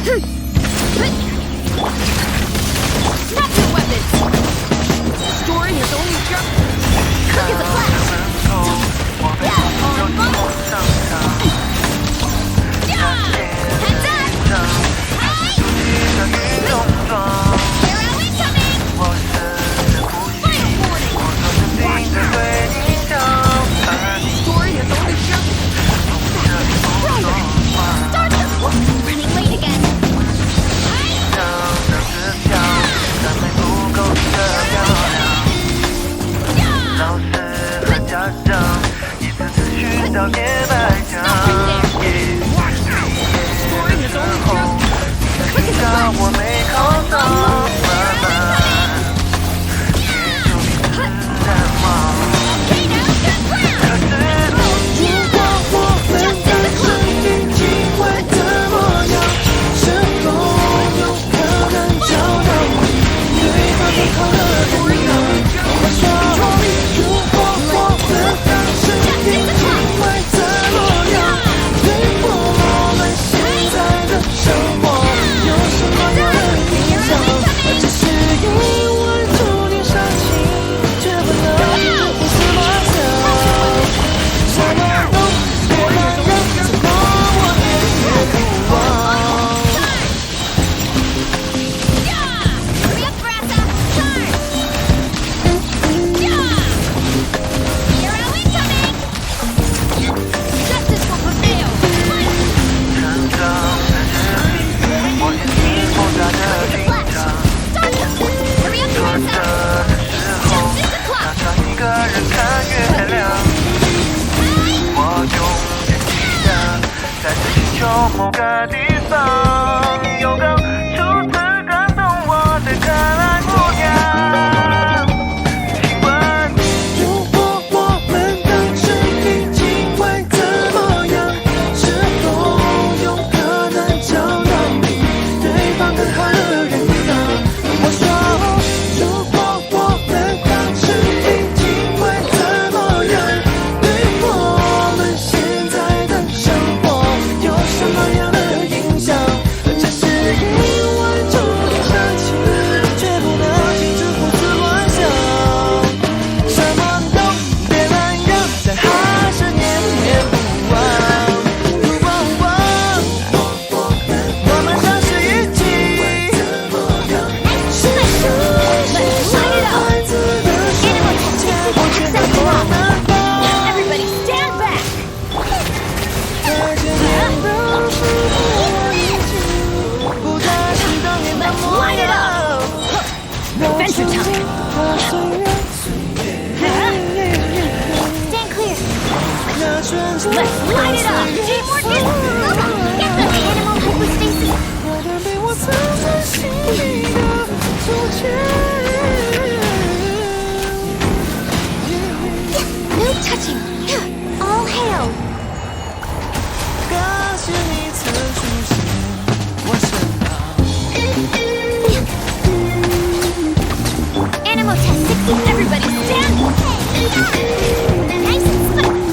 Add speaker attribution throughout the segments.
Speaker 1: Snap your weapons! Storing is only just... Quick as a flash! Yeah, on bubble! Yeah! Heads up! Hey! Hero incoming! Final warning! Storing is only just... Roller! Start the... Running late again! Hey! Storing is only just... Quick as a flash! Let's light it up! Teamwork is... Get the animal hypostasis! No touching! All hail! Animal test 60, everybody stand! Nice and smooth!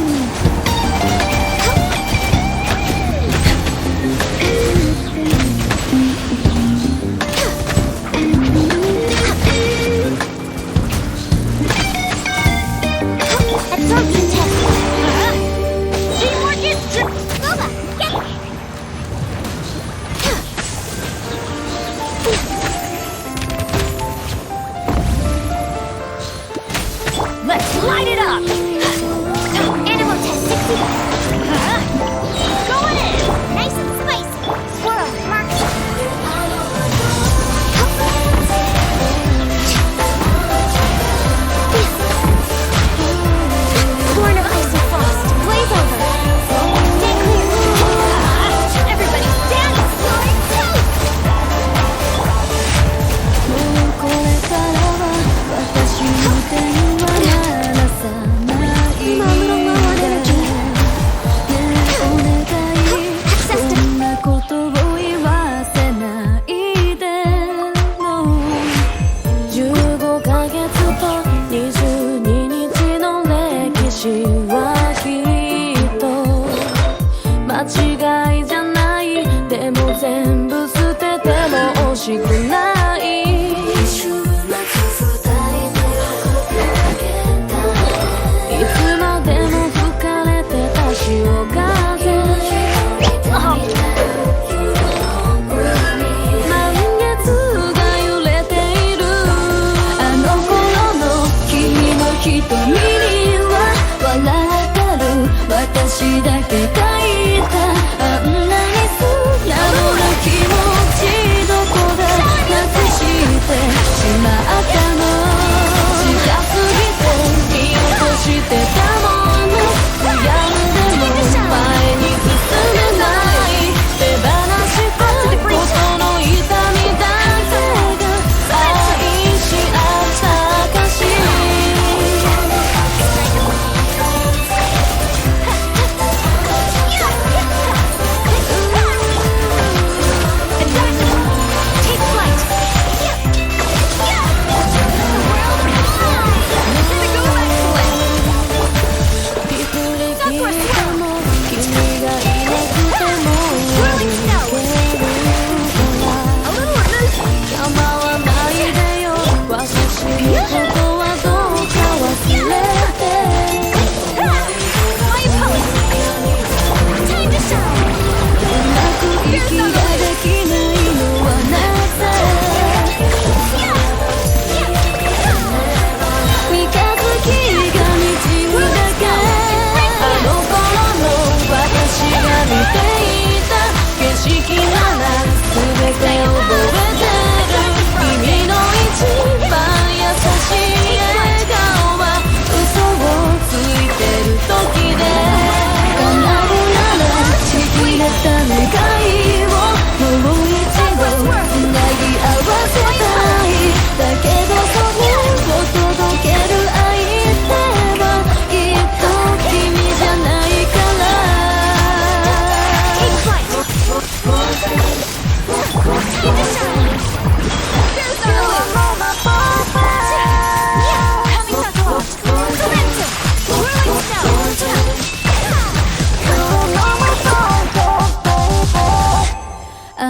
Speaker 1: 潮風満月が揺れているあの頃の君の瞳には笑ってる私だけがいたあんなに素直な気持ちどこでなくしてしまったの近すぎて見落としてたもの悔やんでも前に進めない手放したことの痛みだけが愛し合った証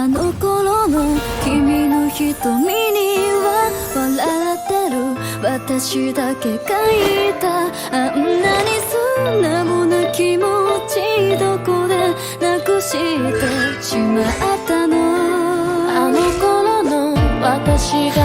Speaker 1: あの頃の君の瞳には笑ってる私だけがいたあんなに素直な気持ちどこでなくしてしまったのあの頃の私が